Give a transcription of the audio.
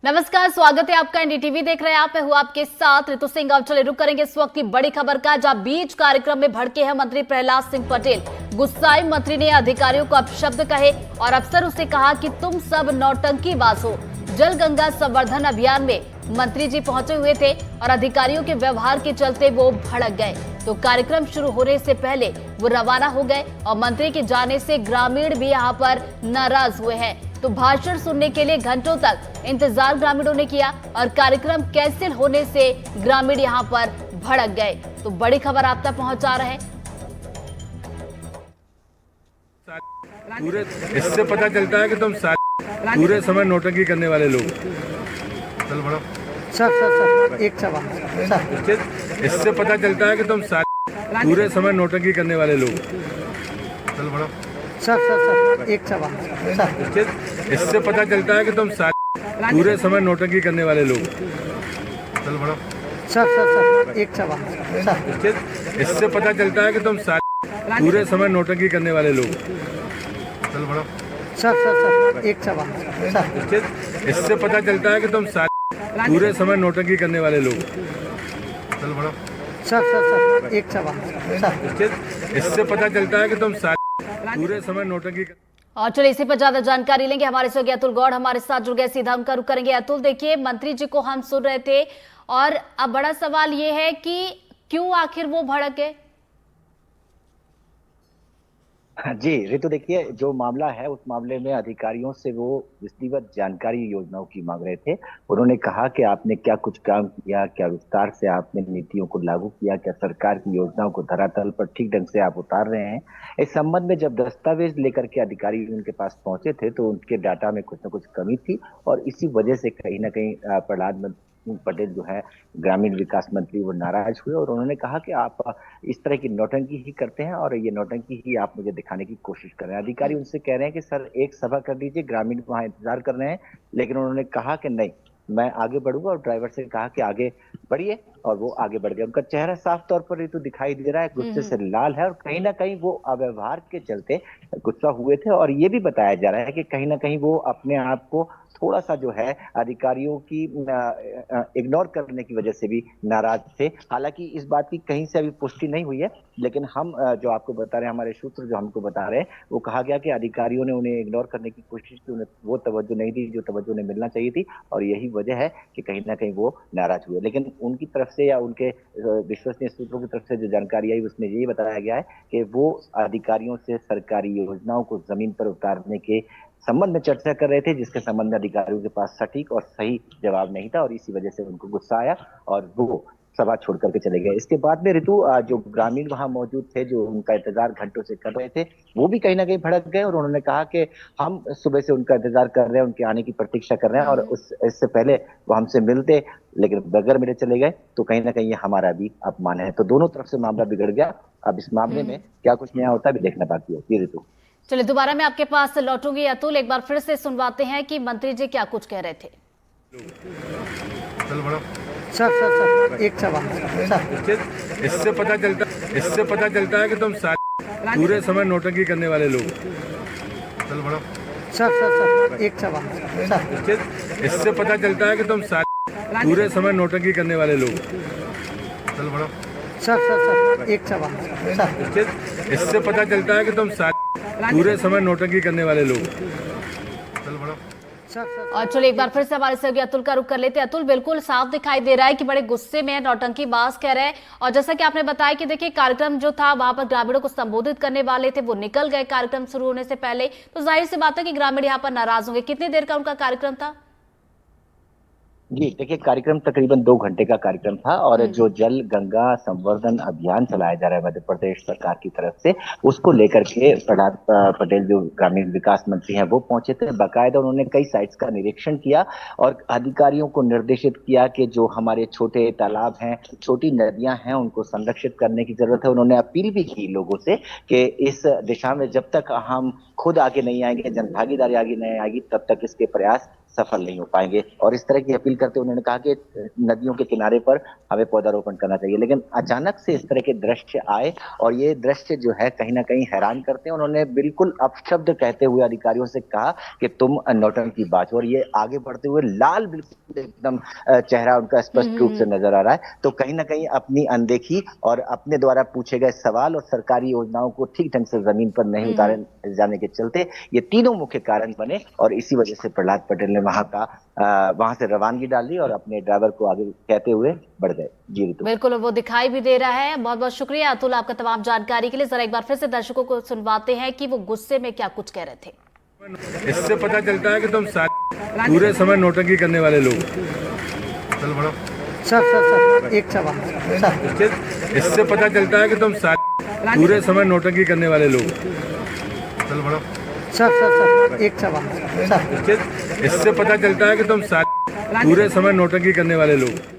नमस्कार, स्वागत है आपका। एनडीटीवी देख रहे हैं आप। मैं हूं आपके साथ ऋतु सिंह। अब चले रुक करेंगे इस वक्त की बड़ी खबर का, जहां बीच कार्यक्रम में भड़के हैं मंत्री प्रहलाद सिंह पटेल। गुस्साए मंत्री ने अधिकारियों को अपशब्द कहे और अफसर उसे कहा कि तुम सब नौटंकीबाज हो। जल गंगा संवर्धन अभियान में मंत्री जी पहुंचे हुए थे और अधिकारियों के व्यवहार के चलते वो भड़क गए, तो कार्यक्रम शुरू होने से पहले वो रवाना हो गए और मंत्री के जाने से ग्रामीण भी यहाँ पर नाराज हुए हैं। तो भाषण सुनने के लिए घंटों तक इंतजार ग्रामीणों ने किया और कार्यक्रम कैंसिल होने से ग्रामीण यहाँ पर भड़क गए। तो बड़ी खबर आप तक पहुंचा रहे हैं। पूरे इससे पता चलता है कि तुम पूरे समय नौटंकी करने वाले लोग। चल बड़ा सर एक सवाल सर। इससे पता चलता है कि तुम पूरे समय नौटंकी करने वाले लोग। चल बड़ा सर एक सवाल सर। इससे पता चलता है कि तुम पूरे समय नौटंकी करने वाले लोग। चल बड़ा सर एक सवाल सर। इससे पता चलता है कि तुम पूरे समय नौटंकी करने वाले लोग। चल बड़ा सर एक सवाल सर। इससे पता चलता है कि तुम पूरे समय नौटंकी करने वाले लोग। चल बड़ा सर एक सवाल सर। इससे पता चलता है कि तुम पूरे समय नौटंकी। और चलिए इसी पर ज्यादा जानकारी लेंगे। हमारे सहयोगी अतुल गौड़ हमारे साथ जुड़ गए, सीधा उनका रुख करेंगे। अतुल, देखिए, मंत्री जी को हम सुन रहे थे और अब बड़ा सवाल ये है कि क्यों आखिर वो भड़के? जी ऋतु, देखिए, जो मामला है उस मामले में अधिकारियों से वो विधिवत जानकारी योजनाओं की मांग रहे थे। उन्होंने कहा कि आपने क्या कुछ काम किया, क्या विस्तार से आपने नीतियों को लागू किया, क्या सरकार की योजनाओं को धरातल पर ठीक ढंग से आप उतार रहे हैं। इस संबंध में जब दस्तावेज लेकर के अधिकारी उनके पास पहुंचे थे तो उनके डाटा में कुछ न कुछ कमी थी और इसी वजह से कहीं ना कहीं प्रहलाद पटेल जो है ग्रामीण विकास मंत्री, वो नाराज हुए और उन्होंने कहा कि आप इस तरह की नौटंकी ही करते हैं और ये नौटंकी ही आप मुझे दिखाने की कोशिश कर रहे हैं। अधिकारी उनसे कह रहे हैं कि सर एक सभा कर दीजिए, ग्रामीण वहां इंतजार कर रहे हैं, लेकिन उन्होंने कहा कि नहीं, मैं आगे बढ़ूंगा और ड्राइवर से कहा कि आगे बढ़िए और वो आगे बढ़ गया। उनका चेहरा साफ तौर पर ऋतु दिखाई दे रहा है, गुस्से से लाल है और कहीं ना कहीं वो अव्यवहार के चलते गुस्सा हुए थे और ये भी बताया जा रहा है कि कहीं ना कहीं वो अपने आप को थोड़ा सा जो है अधिकारियों की इग्नोर करने की वजह से भी नाराज थे। हालांकि इस बात की कहीं से अभी पुष्टि नहीं हुई है, लेकिन हम जो आपको बता रहे हैं, हमारे सूत्र जो हमको बता रहे हैं, वो कहा गया कि अधिकारियों ने उन्हें इग्नोर करने की कोशिश की, उन्हें वो तवज्जो नहीं दी जो तवज्जो उन्हें मिलना चाहिए थी और यही वजह है कि कहीं ना कहीं वो नाराज हुए। लेकिन उनकी तरफ से या उनके विश्वसनीय सूत्रों की तरफ से जो जानकारी आई उसमें यही बताया गया है कि वो अधिकारियों से सरकारी योजनाओं को जमीन पर उतारने के संबंध में चर्चा कर रहे थे, जिसके संबंध में अधिकारियों के पास सटीक और सही जवाब नहीं था और इसी वजह से उनको गुस्सा आया और वो सभा छोड़ करके चले गए। इसके बाद में ऋतु, जो ग्रामीण वहां मौजूद थे, जो उनका इंतजार घंटों से कर रहे थे, वो भी कहीं ना कहीं भड़क गए और उन्होंने कहा कि हम सुबह से उनका इंतजार कर रहे हैं, उनके आने की प्रतीक्षा कर रहे हैं और इससे पहले वो हमसे मिलते लेकिन बगैर मिले चले गए, तो कहीं ना कहीं ये हमारा भी अपमान है। तो दोनों तरफ से मामला बिगड़ गया। अब इस मामले में क्या कुछ नया होता है भी देखना बाकी है। ये ऋतु, चलिए दोबारा मैं आपके पास लौटूंगी। अतुल, एक बार फिर से सुनवाते हैं कि मंत्री जी क्या कुछ कह रहे थे। चल बड़ा सर एक सवाल सर। इससे पता चलता है कि तुम पूरे समय नौटंकी करने वाले लोग। चल बड़ा सर एक सवाल सर। इससे पता चलता है कि तुम पूरे समय नौटंकी करने वाले लोग। चल बड़ा सर एक सवाल सर। इससे पता चलता है कि तुम पूरे समय नौटंकी करने वाले लोग। चल बड़ा और चलिए एक बार फिर से हमारे सहयोगी अतुल का रुख कर लेते हैं। अतुल, बिल्कुल साफ दिखाई दे रहा है कि बड़े गुस्से में नौटंकी बाज कह रहे हैं और जैसा कि आपने बताया कि देखिए कार्यक्रम जो था वहां पर ग्रामीणों को संबोधित करने वाले थे, वो निकल गए कार्यक्रम शुरू होने से पहले, तो जाहिर सी बात है कि ग्रामीण यहाँ पर नाराज होंगे। कितनी देर का उनका कार्यक्रम था? जी देखिए, कार्यक्रम तकरीबन 2 घंटे का कार्यक्रम था और जो जल गंगा संवर्धन अभियान चलाया जा रहा है मध्य प्रदेश सरकार की तरफ से, उसको लेकर के प्रहलाद पटेल जो ग्रामीण विकास मंत्री हैं वो पहुंचे थे। बाकायदा उन्होंने कई साइट्स का निरीक्षण किया और अधिकारियों को निर्देशित किया कि जो हमारे छोटे तालाब हैं, छोटी नदियां हैं, उनको संरक्षित करने की जरूरत है। उन्होंने अपील भी की लोगों से कि इस दिशा में जब तक हम खुद आगे नहीं आएंगे, जन भागीदारी आगे नहीं आएगी, तब तक इसके प्रयास सफल नहीं हो पाएंगे। और इस तरह की अपील करते उन्होंने कहा कि नदियों के किनारे पर हमें पौधारोपण करना चाहिए। लेकिन अचानक से इस तरह के दृश्य आए और ये दृश्य जो है कहीं ना कहीं हैरान करते हैं। उन्होंने बिल्कुल अपशब्द कहते हुए अधिकारियों से कहा कि तुम नौटंकीबाज हो, और ये आगे बढ़ते हुए लाल बिल्कुल एकदम चेहरा उनका स्पष्ट रूप से नजर आ रहा है। तो कहीं ना कहीं अपनी अनदेखी और अपने द्वारा पूछे गए सवाल और सरकारी योजनाओं को ठीक ढंग से जमीन पर नहीं उतारे जाने के चलते ये तीनों मुख्य कारण बने, और इसी वजह से प्रहलाद पटेल ने वहां से रवानगी डाली और अपने ड्राइवर को आगे कहते हुए बढ़ गए। जी ऋतु, बिल्कुल वो दिखाई भी दे रहा है। बहुत बहुत शुक्रिया अतुल आपका तमाम जानकारी के लिए। जरा एक बार फिर से दर्शकों को सुनवाते हैं कि वो गुस्से में क्या कुछ कह रहे थे। इससे पता चलता है कि तुम पूरे समय नौटंकी करने वाले लोग। चल बड़ो सर एक सवाल सर। इससे पता चलता है कि तुम पूरे समय नौटंकी करने वाले लोग। चल बड़ो सर एक सवाल सर। इससे पता चलता है कि तुम पूरे समय नौटंकी करने वाले लोग।